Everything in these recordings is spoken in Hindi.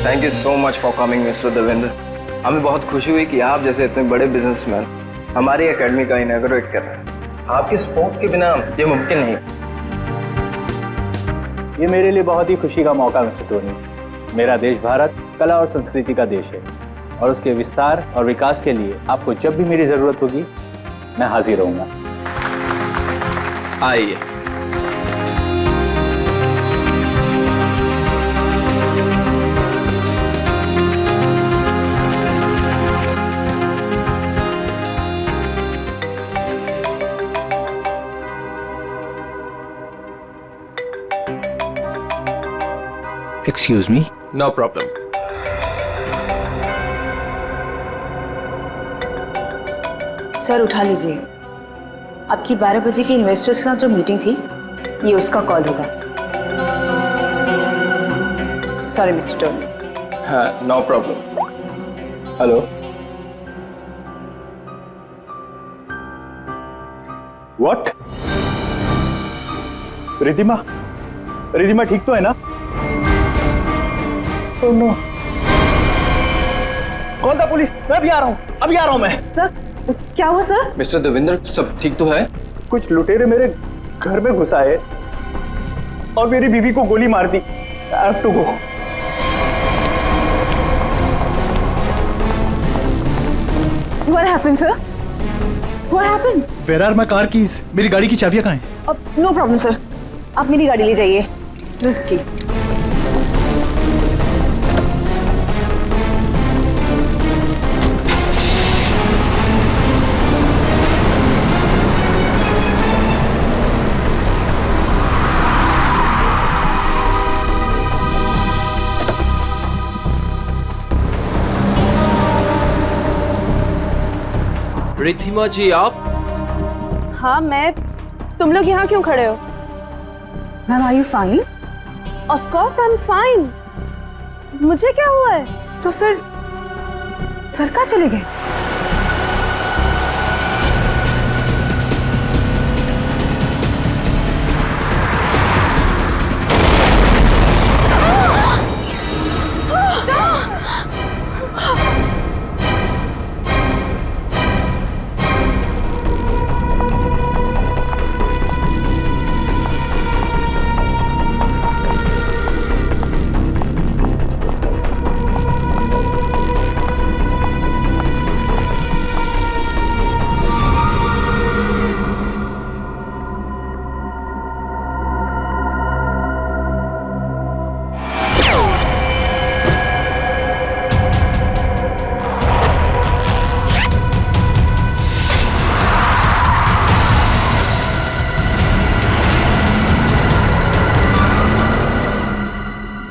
Thank you so much for coming mister Devendra. हमें बहुत खुशी हुई कि आप जैसे इतने बड़े बिजनेसमैन हमारी एकेडमी का इनॉग्रेट कर रहे हैं। आपके सपोर्ट के बिना ये मुमकिन नहीं। ये मेरे लिए बहुत ही खुशी का मौका मिस्टर टोनी। मेरा देश भारत कला और संस्कृति का देश है और उसके विस्तार और विकास के लिए आपको जब भी मेरी जरूरत होगी मैं हाजिर रहूंगा। आइए। Excuse me? No problem. Sir उठा लीजिए, आपकी 12 बजे की इन्वेस्टर्स के साथ जो मीटिंग थी ये उसका कॉल होगा। Sorry mister Tony. हाँ, no problem. Hello. What? Ridhima, Ridhima ठीक तो है ना? Oh no. Call the police. मैं अभी आ रहा हूँ, अभी आ रहा हूँ मैं। सर क्या हुआ सर? मिस्टर देवेंद्र सब ठीक तो है? कुछ लुटेरे मेरे घर में घुस आए और मेरी बीवी को गोली मार दी। I have to go. What happened sir? What happened? Where are my car keys? मेरी गाड़ी की चाबियां कहाँ हैं? नो प्रॉब्लम सर, आप मेरी गाड़ी ले जाइए। This key. रिधिमा जी आप? हाँ मैं। तुम लोग यहाँ क्यों खड़े हो? Ma'am are you fine? Of course I am fine. मुझे क्या हुआ है? तो फिर सर कहाँ चले गए?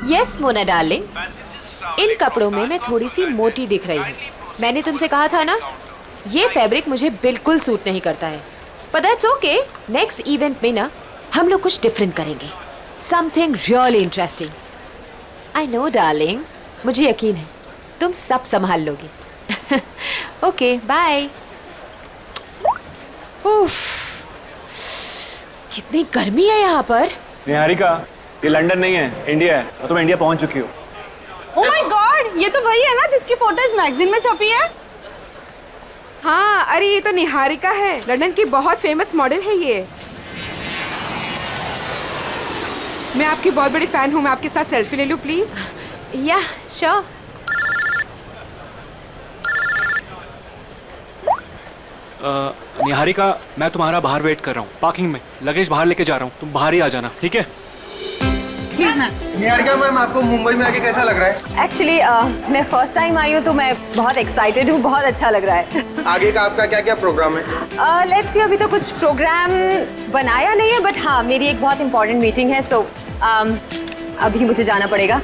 यस मोना डार्लिंग, इन कपड़ों में मैं थोड़ी सी मोटी दिख रही हूँ। मैंने तुमसे कहा था ना, ये फैब्रिक मुझे बिल्कुल सूट नहीं करता है। पर दैट्स ओके, नेक्स्ट इवेंट में ना हम लोग कुछ डिफरेंट करेंगे, something really interesting. I know darling, मुझे यकीन है तुम सब संभाल लोगी। Okay bye. कितनी गर्मी है यहाँ पर। निहारिका, ये लंदन नहीं है, इंडिया है और तुम इंडिया पहुंच चुकी हो। ओह माय गॉड, ये तो वही है ना जिसकी फोटोज मैगजीन में छपी है। हाँ, अरे ये तो निहारिका है, लंदन की बहुत फेमस मॉडल है ये। मैं आपकी बहुत बड़ी फैन हूँ, मैं आपके साथ सेल्फी ले लूँ प्लीज? या श्योर। निहारिका, मैं तुम्हारा बाहर वेट कर रहा हूँ, पार्किंग में लगेज बाहर लेके जा रहा हूँ, तुम बाहर ही आ जाना, ठीक है? निहारिका मैम, आपको मुंबई में आके कैसा लग रहा है? एक्चुअली मैं फर्स्ट टाइम आई हूँ तो मैं बहुत एक्साइटेड हूँ, बहुत अच्छा लग रहा है। आगे का आपका क्या क्या प्रोग्राम है? लेट्स सी, अभी तो कुछ प्रोग्राम बनाया नहीं है, बट हाँ मेरी एक बहुत इंपॉर्टेंट मीटिंग है, सो अभी मुझे जाना पड़ेगा।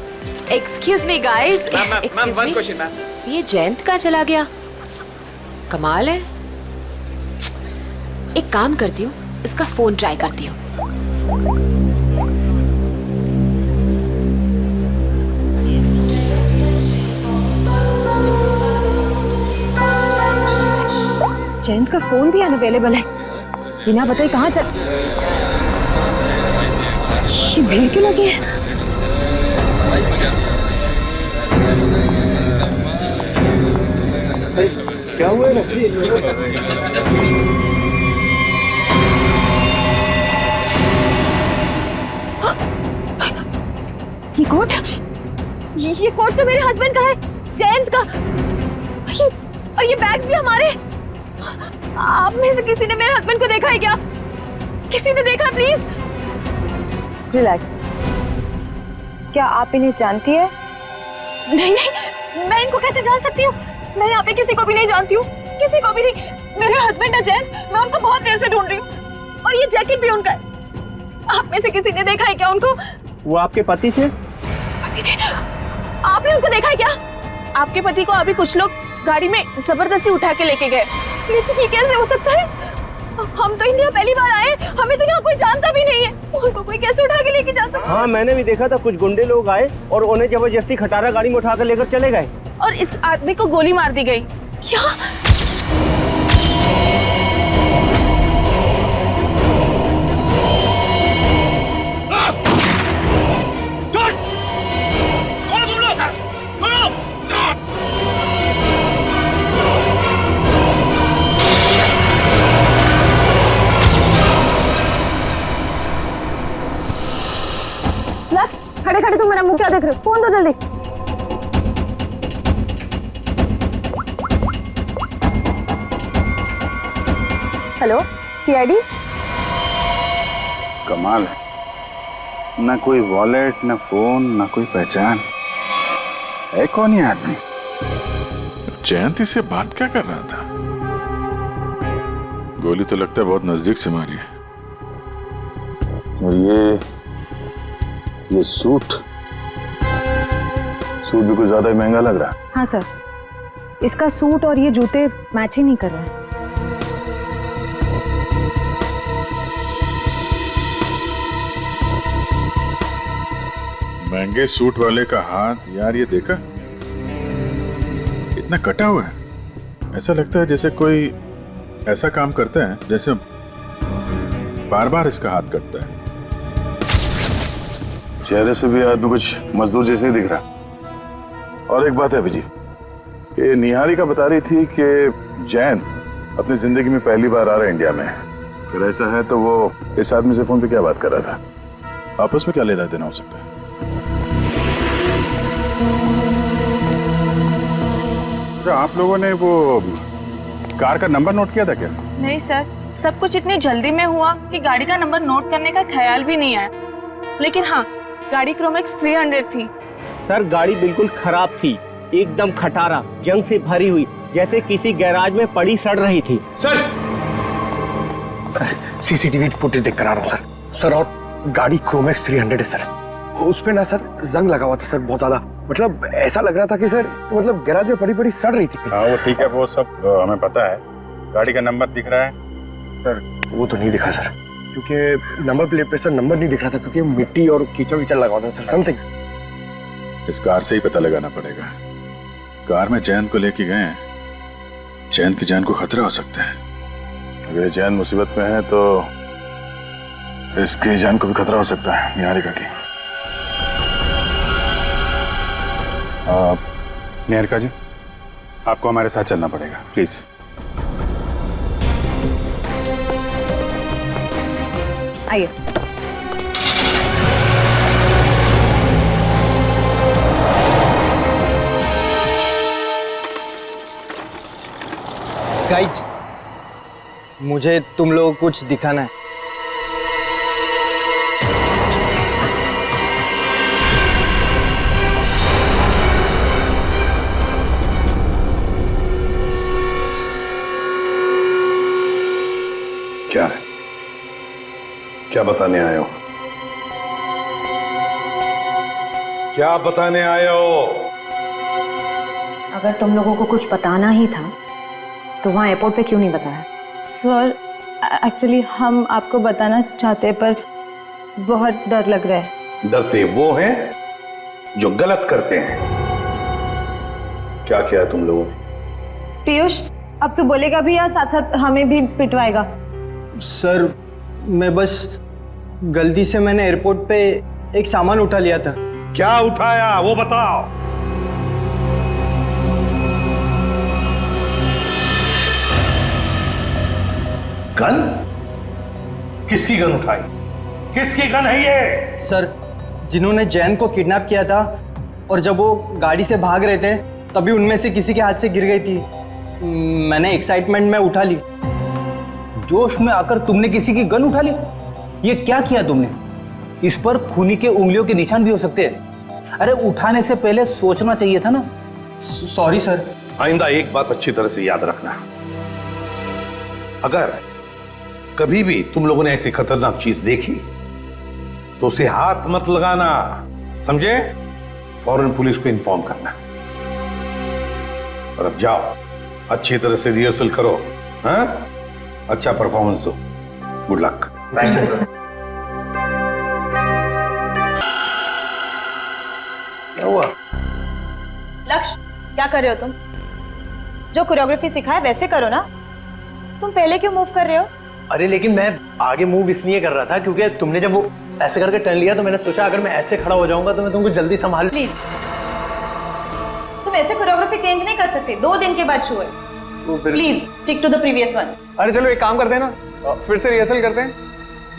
Excuse me guys, excuse me, ये जयंत कहाँ चला गया? कमाल है। एक काम करती हूँ, इसका फोन ट्राई करती हूँ। जयंत का फोन भी अनअवेलेबल है, बिना बताए कहाँ चल। ये भीड़ क्यों लगी है? क्या हुआ है? ये कोट, ये कोट तो मेरे हस्बैंड का है, जयंत का। और ये बैग्स भी हमारे। आप में से किसी ने मेरे हस्बैंड को देखा है क्या? किसी ने देखा? Please relax. क्या आप इन्हें जानती है? नहीं नहीं, मैं इनको कैसे जान सकती हूँ? मैं यहाँ पे किसी को भी नहीं जानती हूँ, किसी को भी नहीं। मेरे हस्बैंड है जयंत, मैं उनको बहुत देर से ढूंढ रही हूँ और ये जैकेट भी उनका है। आप में से किसी ने देखा है क्या उनको? वो आपके पति थे? पति थे? आपने उनको देखा है क्या? आपके पति को अभी कुछ लोग गाड़ी में जबरदस्ती उठा के लेके गए। लेकिन ये कैसे हो सकता है? हम तो इंडिया पहली बार आए, हमें तो यहाँ कोई जानता भी नहीं है। उनको कोई कैसे उठा के लेके जा सकता है? हाँ, मैंने भी देखा था, कुछ गुंडे लोग आए और उन्हें जबरदस्ती खटारा गाड़ी में उठा कर लेकर चले गए। और इस आदमी को गोली मार दी गई। क्या? खड़े खड़े तुम मेरा मुंह क्या देख रहे हो? फोन दो जल्दी। Hello, CID. कमाल है, ना कोई वॉलेट, ना फोन, ना कोई पहचान। है कौन ये आदमी? जयंती से बात क्या कर रहा था? गोली तो लगता है बहुत नजदीक से मारी है। और ये सूट भी कुछ ज्यादा ही महंगा लग रहा है। हाँ सर, इसका सूट और ये जूते मैच ही नहीं कर रहे हैं। महंगे सूट वाले का हाथ यार, ये देखा इतना कटा हुआ है। ऐसा लगता है जैसे कोई ऐसा काम करता है जैसे बार बार इसका हाथ कटता है। चेहरे से भी आदमी कुछ मजदूर जैसे ही दिख रहा। और एक बात है अभिजीत, ये निहारिका बता रही थी कि जैन अपनी जिंदगी में पहली बार आ रहा है इंडिया में। अगर ऐसा है तो वो इस आदमी से फोन पे क्या बात कर रहा था? आपस में क्या लेना देना हो सकता है? तो आप लोगों ने वो कार का नंबर नोट किया था क्या? नहीं सर, सब कुछ इतनी जल्दी में हुआ कि गाड़ी का नंबर नोट करने का ख्याल भी नहीं आया। लेकिन हाँ, गाड़ी क्रोमेक्स 300 थी। सर, गाड़ी बिल्कुल खराब थी, एकदम खटारा, जंग से भरी हुई, जैसे किसी गैराज में पड़ी सड़ रही थी। सर सीसीटीवी फुटेज देख कर आ रहा हूँ सर। और गाड़ी क्रोमेक्स 300 है सर। उस पे ना सर जंग लगा हुआ था सर, बहुत ज्यादा। मतलब ऐसा लग रहा था कि सर मतलब गैराज में पड़ी सड़ रही थी। हाँ वो ठीक है, वो सब हमें पता है। गाड़ी का नंबर दिख रहा है? सर वो तो नहीं दिखा सर, क्योंकि नंबर प्लेट पे सर नंबर नहीं दिख रहा था, क्योंकि मिट्टी और कीचड़ लगा हुआ था सर। समथिंग इस कार से ही पता लगाना पड़ेगा। कार में जैन को लेके गए हैं, जैन की जान को खतरा हो सकता है। अगर जैन मुसीबत में है तो इसकी जान को भी खतरा हो सकता है, निहारिका की। निहारिका जी, आपको हमारे साथ चलना पड़ेगा, प्लीज। आइए। गाइज, मुझे तुम लोगों को कुछ दिखाना है। क्या है? क्या बताने आए हो? क्या बताने आए हो? अगर तुम लोगों को कुछ बताना ही था तो वहाँ एयरपोर्ट पे क्यों नहीं बताया? सर एक्चुअली हम आपको बताना चाहते, पर बहुत डर लग रहा है। डरते वो हैं जो गलत करते हैं। क्या किया तुम लोगों ने? पीयूष अब तो बोलेगा भी या साथ साथ हमें भी पिटवाएगा? सर, मैं बस गलती से मैंने एयरपोर्ट पे एक सामान उठा लिया था। क्या उठाया वो बताओ। गन? किसकी गन उठाई? किसकी गन है ये? सर, जिन्होंने जैन को किडनैप किया था और जब वो गाड़ी से भाग रहे थे तभी उनमें से किसी के हाथ से गिर गई थी। मैंने एक्साइटमेंट में उठा ली। जोश में आकर तुमने किसी की गन उठा ली? ये क्या किया तुमने? इस पर खूनी के उंगलियों के निशान भी हो सकते हैं। अरे उठाने से पहले सोचना चाहिए था ना। Sorry sir. आइंदा एक बात अच्छी तरह से याद रखना, अगर कभी भी तुम लोगों ने ऐसी खतरनाक चीज देखी तो उसे हाथ मत लगाना, समझे? फौरन पुलिस को इन्फॉर्म करना। और अब जाओ, अच्छी तरह से रिहर्सल करो, हाँ? अच्छा परफॉर्मेंस दो। Good luck. क्या हुआ? लक्ष्य, क्या कर रहे हो तुम? जो कोरियोग्राफी सिखाया वैसे करो ना। तुम पहले क्यों मूव कर रहे हो? अरे लेकिन मैं आगे मूव इसलिए कर रहा था क्योंकि तुमने जब वो ऐसे करके टर्न लिया तो मैंने सोचा अगर मैं ऐसे खड़ा हो जाऊंगा तो मैं तुमको जल्दी संभाल। प्लीज, तुम ऐसे कोरियोग्राफी चेंज नहीं कर सकते। 2 दिन के बाद शो है। Please stick to the previous one. अरे चलो एक काम करते हैं ना, फिर से रिहर्सल करते हैं।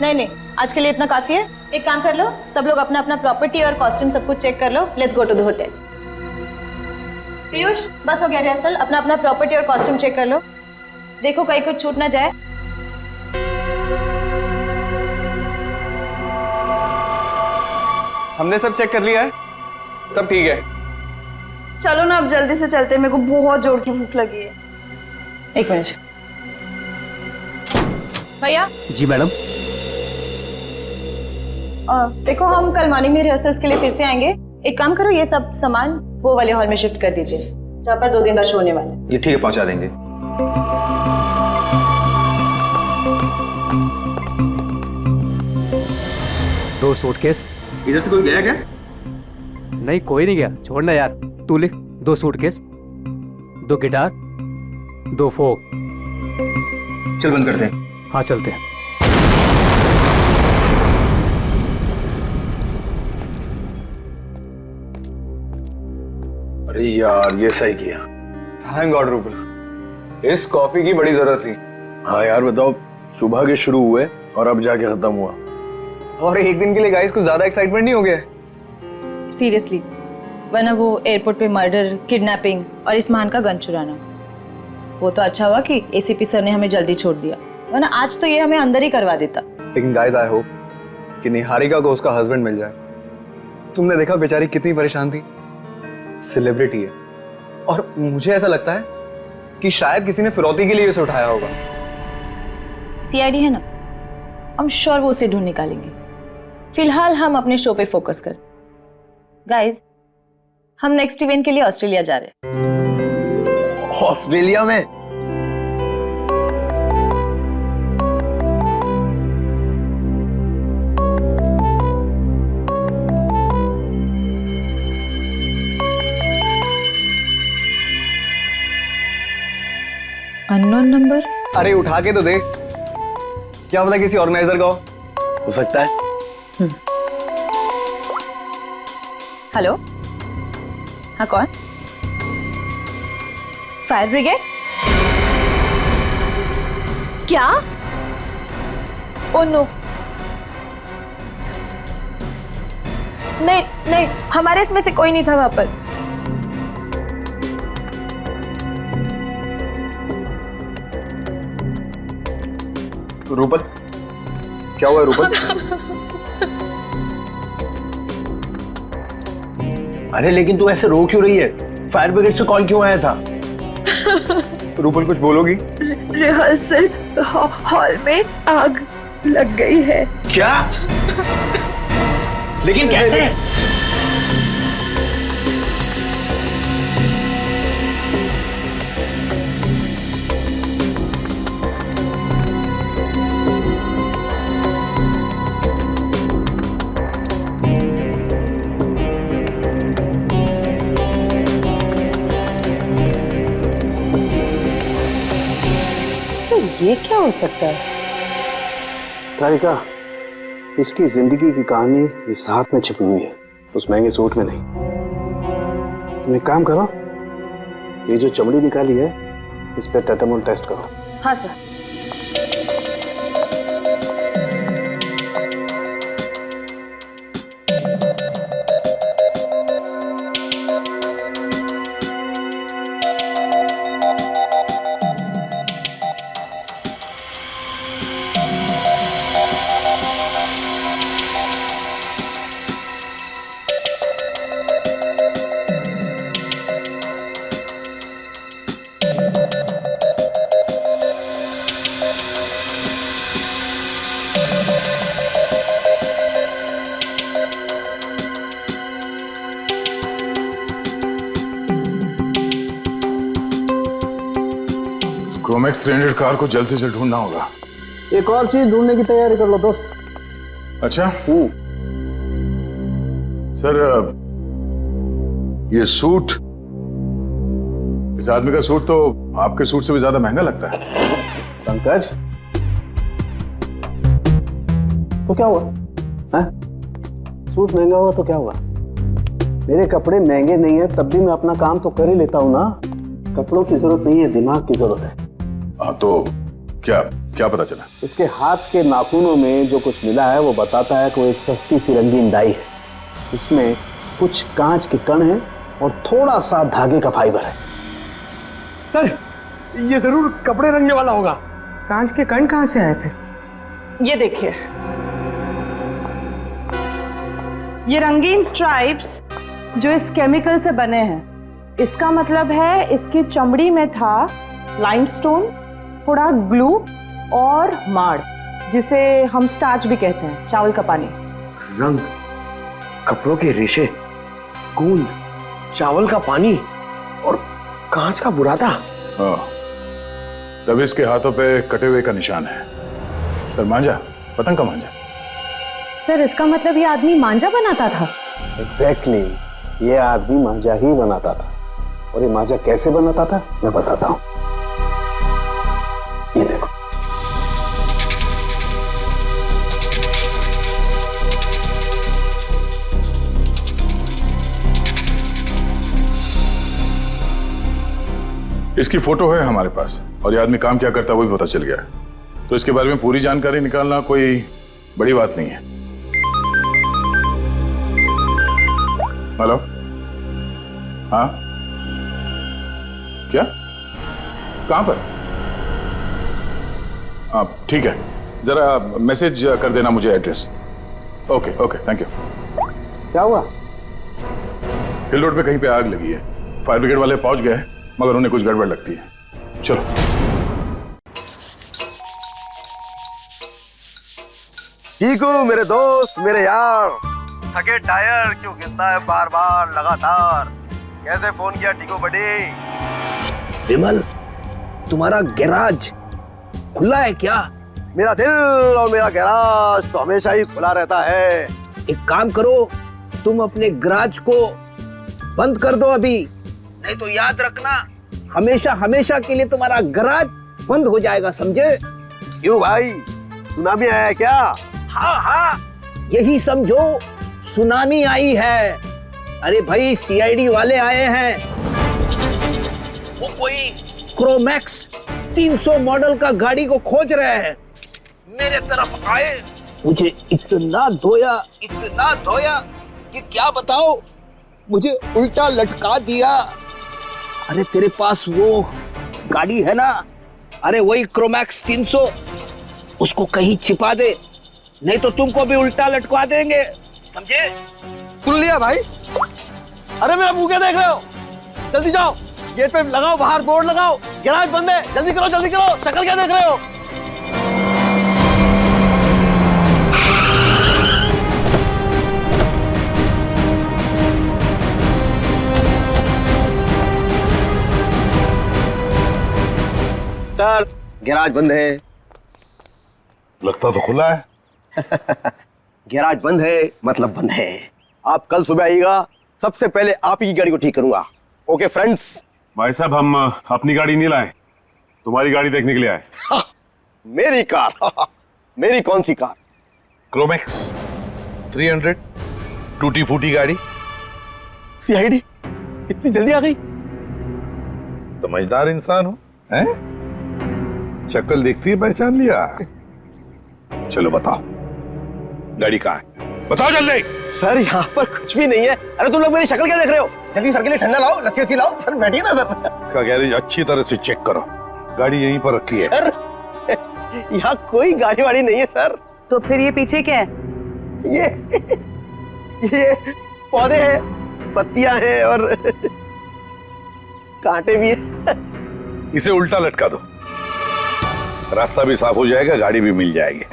नहीं, आज के लिए इतना काफी है। एक काम कर लो, सब लोग अपना अपना प्रॉपर्टी और कॉस्ट्यूम सब कुछ चेक कर लो। Let's go to the hotel. Piyush, बस हो गया रिहर्सल। अपना अपना प्रॉपर्टी और कॉस्ट्यूम चेक कर लो। देखो कहीं कुछ छूट ना जाए। हमने सब चेक कर लिया है, सब ठीक है। चलो ना अब जल्दी से चलते, मेरे को बहुत जोर की भूख लगी है। 1 मिनट भैया। जी मैडम। देखो हम कल मॉर्निंग में रिहर्सल्स के लिए फिर से आएंगे। एक काम करो, ये सब सामान वो वाले हॉल में शिफ्ट कर दीजिए जहाँ पर 2 दिन बाद शो होने वाला है। ये ठीक है, पहुंचा देंगे। दो सूटकेस। इधर से कोई गया क्या? नहीं कोई नहीं गया, छोड़ना यार। तू लिख 2 सूटकेस, 2 गिटार, 2 फोक। चल बंद करते हैं। हाँ चलते हैं। अरे यार ये सही किया। थैंक गॉड रूपल, इस कॉफी की बड़ी जरूरत थी। हाँ यार बताओ, सुबह के शुरू हुए और अब जाके खत्म हुआ। और एक दिन के लिए गाइस कुछ ज्यादा एक्साइटमेंट नहीं हो गया? सीरियसली, वरना वो एयरपोर्ट पे मर्डर, किडनैपिंग और इस्मान का गन चुराना, वो तो अच्छा हुआ कि एसीपी सर ने हमें जल्दी छोड़ दिया, वरना आज तो ये हमें अंदर ही करवा देता। लेकिन गाइस आई होप कि निहारिका को उसका हस्बैंड मिल जाए। तुमने देखा बेचारी कितनी परेशान थी। सेलिब्रिटी है और मुझे ऐसा लगता है कि शायद किसी ने फिरौती के लिए उसे उठाया होगा। सीआईडी है ना, हम श्योर वो उसे ढूंढ निकालेंगे। फिलहाल हम अपने शो पे फोकस कर। गाइस, हम नेक्स्ट इवेंट के लिए ऑस्ट्रेलिया जा रहे हैं। ऑस्ट्रेलिया में? Unknown number. अरे उठा के तो देख, क्या पता किसी ऑर्गेनाइजर का हो सकता है। हेलो, हाँ कौन? Fire brigade? क्या? ओ नो, नहीं, हमारे इसमें से कोई नहीं था वहां पर। रूपल, क्या हुआ रूपल? अरे लेकिन तू ऐसे रो क्यों रही है? फायर ब्रिगेड से कॉल क्यों आया था? रूपल कुछ बोलोगी? रिहर्सल हॉल में आग लग गई है। क्या? लेकिन कैसे? ये क्या हो सकता है? तारिका, इसकी जिंदगी की कहानी इस हाथ में छिपी हुई है, उस महंगे सूट में नहीं। तुम एक काम करो, ये जो चमड़ी निकाली है इस पे टेटामोल टेस्ट करो। हाँ सर। क्रोमैक्स 300 कार को जल्द से जल्द ढूंढना होगा। एक और चीज ढूंढने की तैयारी कर लो दोस्त। अच्छा सर, ये सूट, इस आदमी का सूट तो आपके सूट से भी ज्यादा महंगा लगता है। पंकज, तो क्या हुआ? हाँ? सूट महंगा हुआ तो क्या हुआ? मेरे कपड़े महंगे नहीं है तब भी मैं अपना काम तो कर ही लेता हूँ ना। कपड़ों की जरूरत नहीं है, दिमाग की जरूरत है। हाँ तो क्या क्या पता चला? इसके हाथ के नाखूनों में जो कुछ मिला है वो बताता है कि वो एक सस्ती सी रंगीन डाई है। इसमें कुछ कांच के कण हैं और थोड़ा सा धागे का फाइबर है। सर, ये जरूर कपड़े रंगने वाला होगा। कांच के कण कहाँ से आए थे? ये देखिए, ये रंगीन स्ट्राइप्स जो इस केमिकल से बने हैं, इसका मतलब है इसकी चमड़ी में था लाइमस्टोन, थोड़ा ग्लू और माड़, जिसे हम स्टार्च भी कहते हैं, चावल का पानी। रंग, कपड़ों के रेशे, गूंद, चावल का पानी और कांच का बुरादा। हाँ, तब इसके हाथों पे कटे हुए का निशान है। सर मांझा, पतंग का मांझा। सर इसका मतलब ये आदमी मांझा बनाता था? एग्जैक्टली, ये आदमी मांझा ही बनाता था। और ये मांझा कैसे बनाता था मैं बताता हूं। ये देखो, इसकी फोटो है हमारे पास और ये आदमी काम क्या करता है वो भी पता चल गया है। तो इसके बारे में पूरी जानकारी निकालना कोई बड़ी बात नहीं है। हेलो, हाँ, क्या, कहां पर? आप ठीक है, जरा मैसेज कर देना मुझे address. Okay okay, thank you. क्या हुआ? हिल रोड पे कहीं पे आग लगी है। फायर ब्रिगेड वाले पहुंच गए मगर उन्हें कुछ गड़बड़ लगती है। चलो। ठीक हूँ मेरे दोस्त, मेरे यार। थके टायर क्यों घिसता है बार बार लगातार? कैसे फोन किया टीको बड़ी? विमल, तुम्हारा गैराज खुला है क्या? मेरा दिल और मेरा गैराज तो हमेशा ही खुला रहता है। एक काम करो, तुम अपने गैराज को बंद कर दो अभी, नहीं तो याद रखना हमेशा हमेशा के लिए तुम्हारा गैराज बंद हो जाएगा, समझे? क्यों भाई, सुनामी आया है क्या? हाँ हाँ, यही समझो सुनामी आई है। अरे भाई, सीआईडी वाले आए हैं। वो कोई क्रोमैक्स 300 मॉडल का गाड़ी को खोज रहे हैं। मेरे तरफ आए, मुझे इतना धोया कि क्या बताओ, मुझे उल्टा लटका दिया। अरे तेरे पास वो गाड़ी है ना, अरे वही क्रोमैक्स 300, उसको कहीं छिपा दे, नहीं तो तुमको भी उल्टा लटका देंगे, समझे? सुन लिया भाई? अरे मेरा मुंह क्या देख रहे हो? जल्दी जाओ, गेट पे लगाओ, बाहर बोर्ड लगाओ, गैराज बंद है, जल्दी करो जल्दी करो। शक्ल क्या देख रहे हो? सर, गैराज बंद है। लगता तो खुला है। गैराज बंद है मतलब बंद है। आप कल सुबह आइएगा, सबसे पहले आप ही की गाड़ी को ठीक करूंगा। Okay friends? भाई साहब, हम अपनी गाड़ी नहीं लाए, तुम्हारी गाड़ी देखने के लिए आए। मेरी कार? मेरी कौन सी कार? क्रोमैक्स 300, टूटी फूटी गाड़ी। सीआईडी इतनी जल्दी आ गई? समझदार इंसान हो, हैं? शक्ल देखती है पहचान लिया। चलो बताओ, गाड़ी कहाँ है? बताओ जल्दी। सर, यहाँ पर कुछ भी नहीं है। अरे तुम लोग मेरी शक्ल क्या देख रहे हो? जल्दी सर के लिए ठंडा लाओ, लस्सी लाओ। सर बैठिए ना सर। इसका गैरेज अच्छी तरह से चेक करो, गाड़ी यहीं पर रखी है। सर, यहाँ कोई गाड़ी वाड़ी नहीं है सर। तो फिर ये पीछे क्या है? ये पौधे हैं, पत्तियां हैं और कांटे भी हैं। इसे उल्टा लटका दो, रास्ता भी साफ हो जाएगा, गाड़ी भी मिल जाएगी।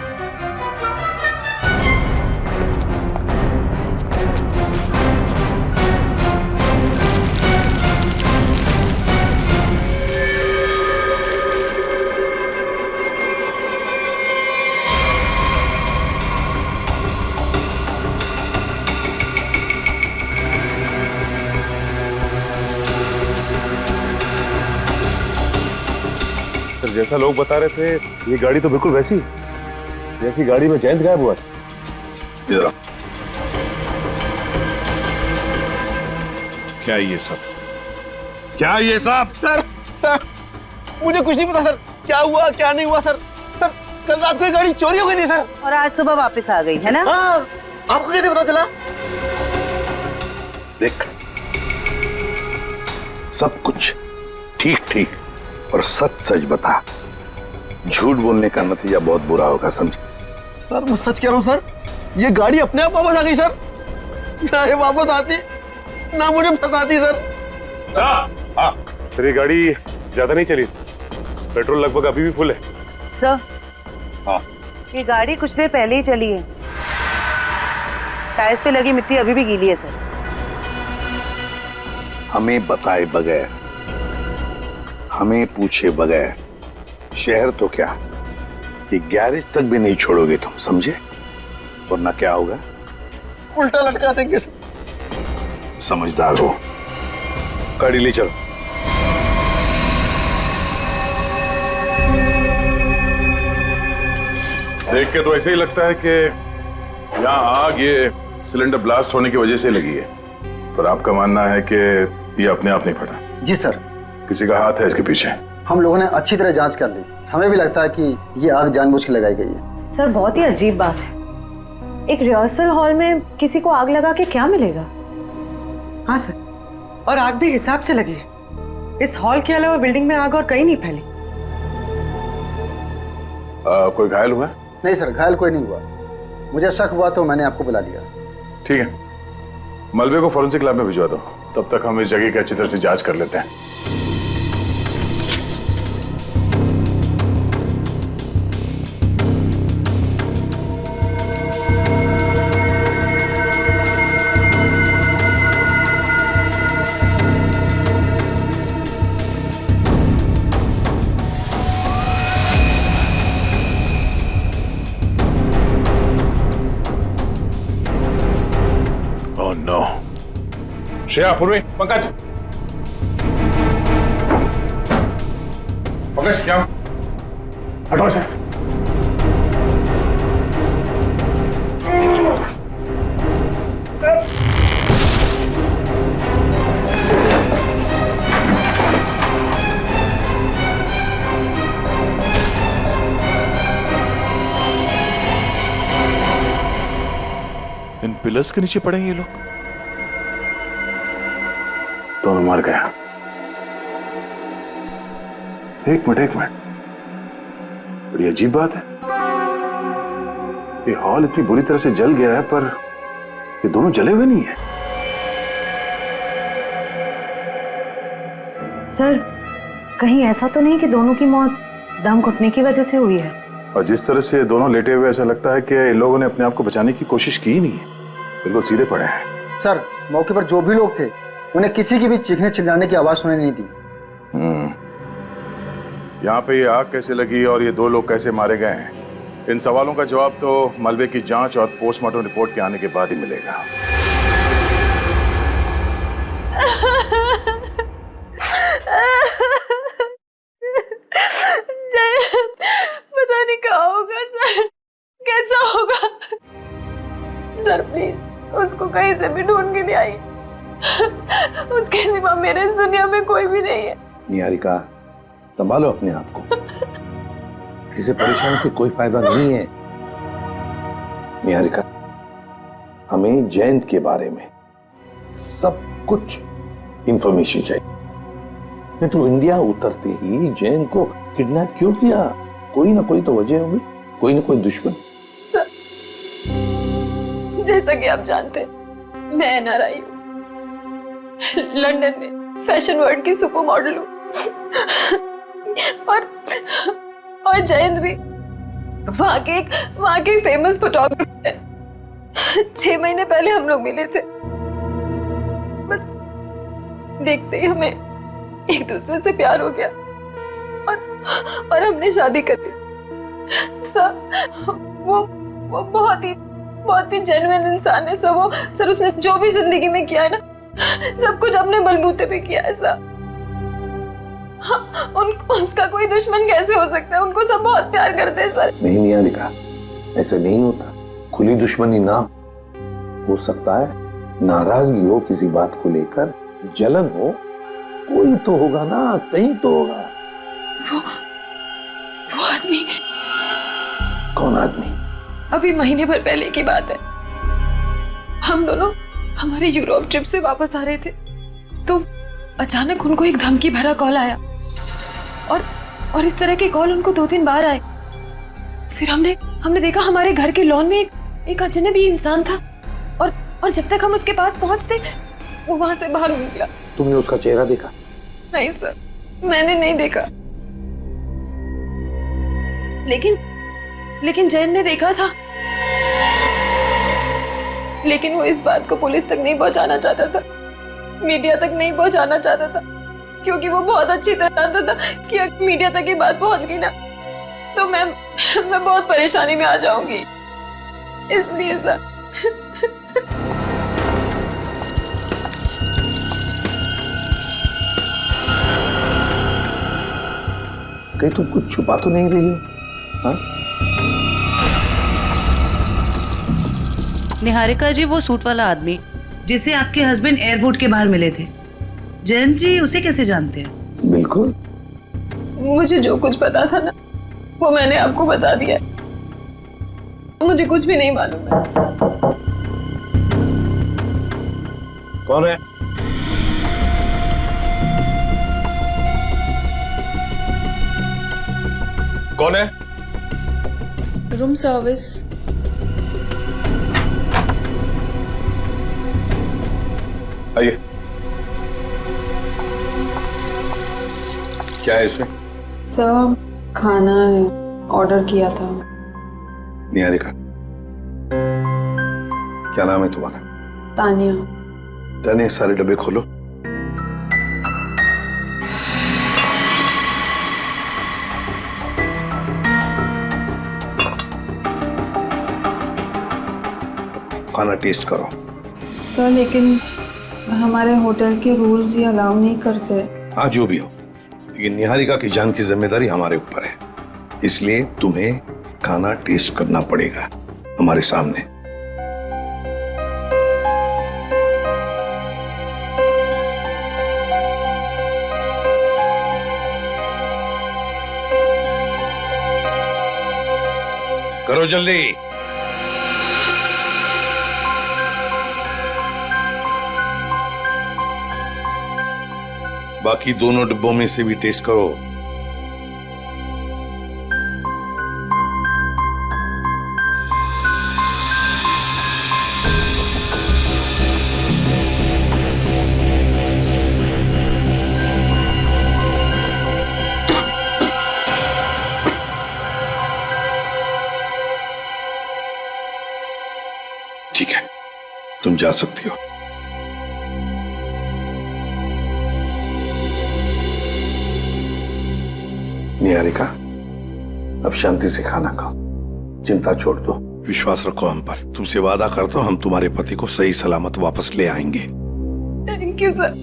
सर जैसा लोग बता रहे थे ये गाड़ी तो बिल्कुल वैसी जैसी गाड़ी में जयंत गायब हुआ था। इधर आओ। क्या ये सब? क्या ये सब? सर मुझे कुछ नहीं पता सर, क्या हुआ क्या नहीं हुआ सर। सर कल रात को ये गाड़ी चोरी हो गई थी सर, और आज सुबह वापस आ गई है ना? हाँ, आपको कैसे पता चला? देख, सब कुछ ठीक ठीक और सच सच बता। झूठ बोलने का नतीजा बहुत बुरा होगा, समझे? सर मैं सच कह रहा हूँ सर, ये गाड़ी अपने आप वापस आ गई सर। ना ये वापस आती ना मुझे फंसाती सर। हाँ सर ये गाड़ी ज्यादा नहीं चली, पेट्रोल लगभग अभी भी फुल है। सर हाँ ये गाड़ी कुछ देर पहले ही चली है, टायर्स पे लगी मिट्टी अभी भी गीली है सर। हमें बताए बगैर, हमें पूछे बगैर शहर तो क्या ये गैरेज तक भी नहीं छोड़ोगे तुम, समझे? वरना क्या होगा? उल्टा लटका देंगे सर। समझदार हो, गाड़ी ले चलो। देख के तो ऐसे ही लगता है कि यहाँ आग ये सिलेंडर ब्लास्ट होने की वजह से लगी है, पर आपका मानना है कि ये अपने आप नहीं फटा? जी सर, किसी का हाथ है इसके पीछे? हम लोगों ने अच्छी तरह जांच कर ली, हमें भी लगता है कि ये आग जानबूझ के लगाई गई है। सर बहुत ही अजीब बात है, एक रिहर्सल हॉल में किसी को आग लगा के क्या मिलेगा? हाँ सर, और आग भी हिसाब से लगी है। इस हॉल के अलावा बिल्डिंग में आग और कहीं नहीं फैली। कोई घायल हुआ? नहीं सर, घायल कोई नहीं हुआ। मुझे शक हुआ तो मैंने आपको बुला लिया। ठीक है, मलबे को फॉरेंसिक लैब में भिजवा दो, तब तक हम इस जगह की अच्छी तरह से जांच कर लेते हैं। Oh no. श्रेया, पूर्वी, पंकज, पंकज क्या हटो इसे। इन पिलर्स के नीचे पड़े ये लोग। दोनों मर गया। एक मिनट, बड़ी अजीब बात है, ये हॉल इतनी बुरी तरह से जल गया है पर ये दोनों जले हुए नहीं है। सर कहीं ऐसा तो नहीं कि दोनों की मौत दम घुटने की वजह से हुई है? और जिस तरह से दोनों लेटे हुए ऐसा लगता है कि इन लोगों ने अपने आप को बचाने की कोशिश की ही नहीं है, बिल्कुल सीधे पड़े हैं। सर मौके पर जो भी लोग थे उन्हें किसी की भी चीखने चिल्लाने की आवाज सुनाई नहीं दी। यहाँ पे ये आग कैसे लगी और ये दो लोग कैसे मारे गए हैं, इन सवालों का जवाब तो मलबे की जांच और पोस्टमार्टम रिपोर्ट के आने के बाद ही मिलेगा। पता नहीं क्या होगा सर, कैसा होगा सर? प्लीज उसको कहीं से भी ढूंढ के ले आई, उसके सिवा मेरे इस दुनिया में कोई भी नहीं है। निहारिका, संभालो अपने आप को, ऐसे परेशान से कोई फायदा नहीं है। निहारिका, हमें जयंत के बारे में सब कुछ इंफॉर्मेशन चाहिए। नहीं तो इंडिया उतरते ही जयंत को किडनैप क्यों किया? कोई ना कोई तो वजह होगी, कोई ना कोई दुश्मन। सर जैसा कि आप जानते हैं, मैं एनआरआई हूँ, लंदन में फैशन वर्ल्ड की सुपर मॉडल हूँ, और जयंत भी वहाँ के फेमस फोटोग्राफर है। 6 महीने पहले हम लोग मिले थे, बस देखते ही हमें एक दूसरे से प्यार हो गया और हमने शादी कर ली। सर वो बहुत ही जेन्युइन इंसान है सर। वो सर उसने जो भी जिंदगी में किया है ना, सब कुछ अपने बलबूते पे किया है सर। उनको उसका कोई दुश्मन कैसे हो सकता है? उनको सब बहुत प्यार करते हैं सर। नहीं निहारिका, ऐसे नहीं होता। खुली दुश्मनी ना हो सकता है, नाराजगी हो किसी बात को लेकर, जलन हो, कोई तो होगा ना, कहीं तो होगा। वो आदमी। कौन आदमी? अभी महीने भर पहले की बात है। हम दोनों हमारे यूरोप ट्रिप से वापस आ रहे थे तो अचानक उनको एक धमकी भरा कॉल आया और इस तरह के कॉल उनको 2-3 बार आए। फिर हमने देखा हमारे घर के लॉन में एक अजनबी इंसान था और जब तक हम उसके पास पहुंचते वो वहां से बाहर निकला। तुमने उसका चेहरा देखा? नहीं सर, मैंने नहीं देखा, लेकिन जैन ने देखा था। लेकिन वो इस बात को पुलिस तक नहीं पहुंचाना चाहता था, मीडिया तक नहीं पहुंचाना चाहता था, क्योंकि वो बहुत अच्छी तरह जानता था कि अगर मीडिया तक ये बात पहुंच गई ना तो मैं बहुत परेशानी में आ जाऊंगी। इसलिए सर कहीं तुम कुछ छुपा तो नहीं रही हो? हाँ? निहारिका जी, वो सूट वाला आदमी जिसे आपके हस्बैंड एयरपोर्ट के बाहर मिले थे, जयंत जी उसे कैसे जानते हैं? बिल्कुल। मुझे जो कुछ पता था ना वो मैंने आपको बता दिया। मुझे कुछ भी नहीं मालूम है। कौन है? कौन है? Room service. आइए। क्या है इसमें? सर खाना है, ऑर्डर किया था। निहारिका, क्या नाम है तुम्हारा? तानिया। तानिया, सारे डब्बे खोलो। खाना टेस्ट करो। सर लेकिन हमारे होटल के रूल्स ये अलाउ नहीं करते। हाँ जो भी हो, लेकिन निहारिका की जान की जिम्मेदारी हमारे ऊपर है, इसलिए तुम्हें खाना टेस्ट करना पड़ेगा हमारे सामने। करो जल्दी। बाकी दोनों डिब्बों में से भी टेस्ट करो। ठीक है, तुम जा सकती हो। निहारिका, अब शांति से खाना खाओ, चिंता छोड़ दो, विश्वास रखो हम पर। तुमसे वादा करता हूं हम तुम्हारे पति को सही सलामत वापस ले आएंगे। Thank you sir.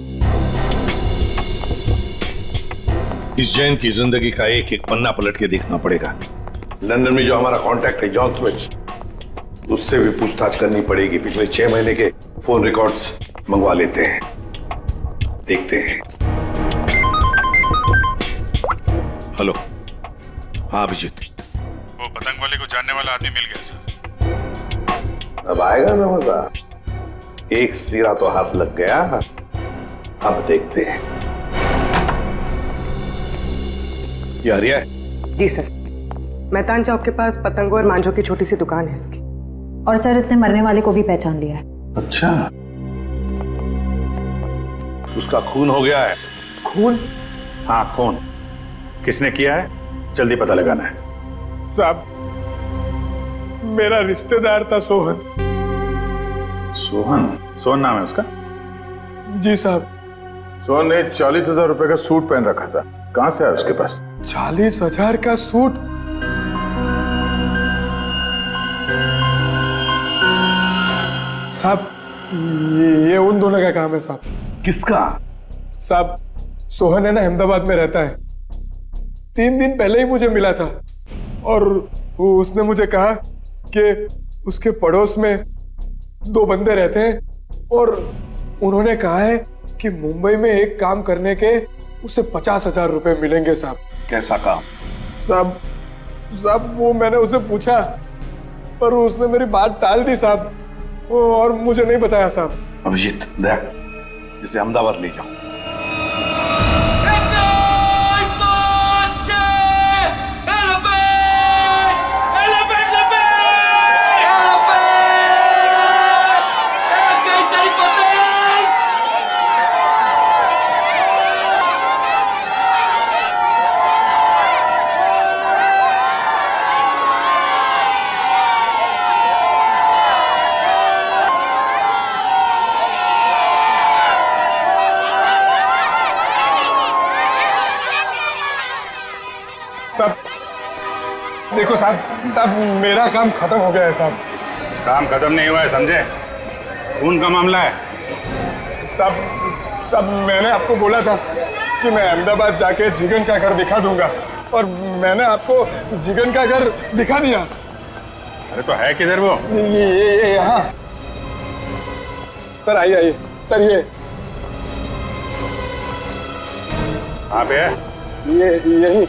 इस जैन की जिंदगी का एक एक पन्ना पलट के देखना पड़ेगा। लंदन में जो हमारा कांटेक्ट है जॉन स्मिथ, उससे भी पूछताछ करनी पड़ेगी। पिछले 6 महीने के फोन रिकॉर्ड्स मंगवा लेते हैं, देखते हैं। हेलो। हाँ अभिजीत। वो पतंग वाले को जानने वाला आदमी मिल गया सर। अब आएगा ना मजा। एक सिरा तो हाथ लग गया, अब देखते हैं। ये आर्या है? जी सर, मैतान चौक के पास पतंगों और मांझों की छोटी सी दुकान है इसकी। और सर इसने मरने वाले को भी पहचान लिया है। अच्छा, उसका खून हो गया है। खून? हाँ खून। किसने किया है जल्दी पता लगाना है। साहब, मेरा रिश्तेदार था सोहन। सोहन? सोहन नाम है उसका? जी साहब। सोहन ने 40,000 रुपए का सूट पहन रखा था, कहां से आया उसके पास? 40,000 का सूट? साहब ये उन दोनों का काम है साहब। किसका? साहब सोहन है ना, अहमदाबाद में रहता है। 3 दिन पहले ही मुझे मिला था और उसने मुझे कहा कि उसके पड़ोस में 2 बंदे रहते हैं और उन्होंने कहा है कि मुंबई में एक काम करने के उसे 50,000 रुपए मिलेंगे साहब। कैसा काम? साहब वो मैंने उसे पूछा पर उसने मेरी बात टाल दी साहब, और मुझे नहीं बताया साहब। अभिजीत देख, इसे अहमदाबाद ले जाओ। देखो साहब मेरा काम खत्म हो गया है साहब। काम खत्म नहीं हुआ है, समझे? खून का मामला है। साहब मैंने आपको बोला था कि मैं अहमदाबाद जाके जिगन का घर दिखा दूंगा और मैंने आपको जिगन का घर दिखा दिया। अरे तो है किधर वो? ये यहाँ। सर आइए सर, ये कहाँ पे है? ये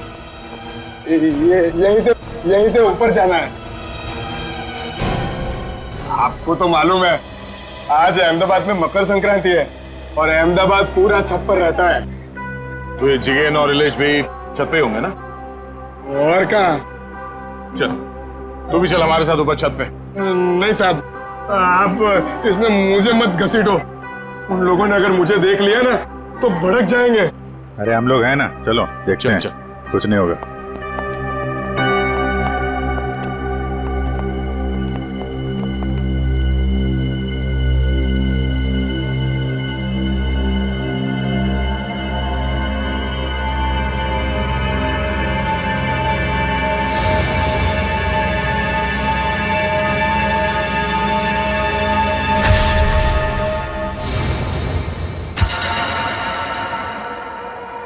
यहीं से ऊपर जाना है। आपको तो मालूम है आज अहमदाबाद में मकर संक्रांति है और अहमदाबाद पूरा छत पर रहता है। तो ये जिगेन और इलेश भी छत पे होंगे ना? और कहाँ? चल तू भी चल हमारे साथ ऊपर छत पे। नहीं साहब, आप इसमें मुझे मत घसीटो। उन लोगों ने अगर मुझे देख लिया ना तो भड़क जाएंगे। अरे हम लोग हैं ना, चलो देखते हैं। कुछ नहीं होगा।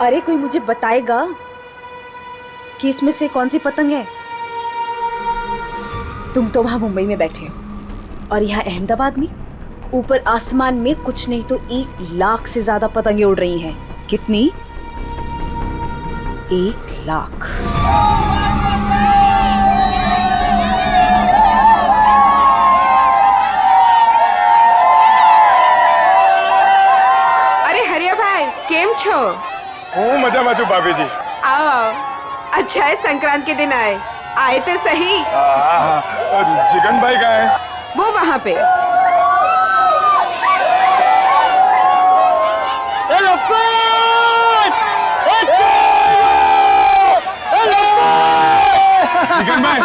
अरे कोई मुझे बताएगा कि इसमें से कौन सी पतंग है? तुम तो वहां मुंबई में बैठे हो और यहाँ अहमदाबाद में ऊपर आसमान में कुछ नहीं तो 1 लाख से ज्यादा पतंगे उड़ रही हैं। कितनी? 1 लाख। अरे हरिया भाई केम छो? ओ मजा माचू भाभी जी। आओ, अच्छा है संक्रांत के दिन आए तो सही। जिगन भाई कहाँ है? वो वहाँ पे। जिगन भाई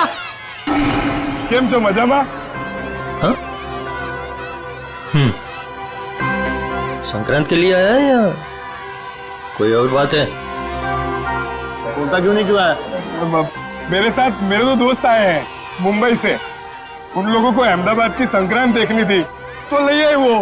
केम छो, मजामा? संक्रांत के लिए आया है या कोई और बात है? बोलता क्यों नहीं क्यों आया? मेरे साथ मेरे 2 दोस्त आए हैं मुंबई से। उन लोगों को अहमदाबाद की संक्रांत देखनी थी तो ले आए वो।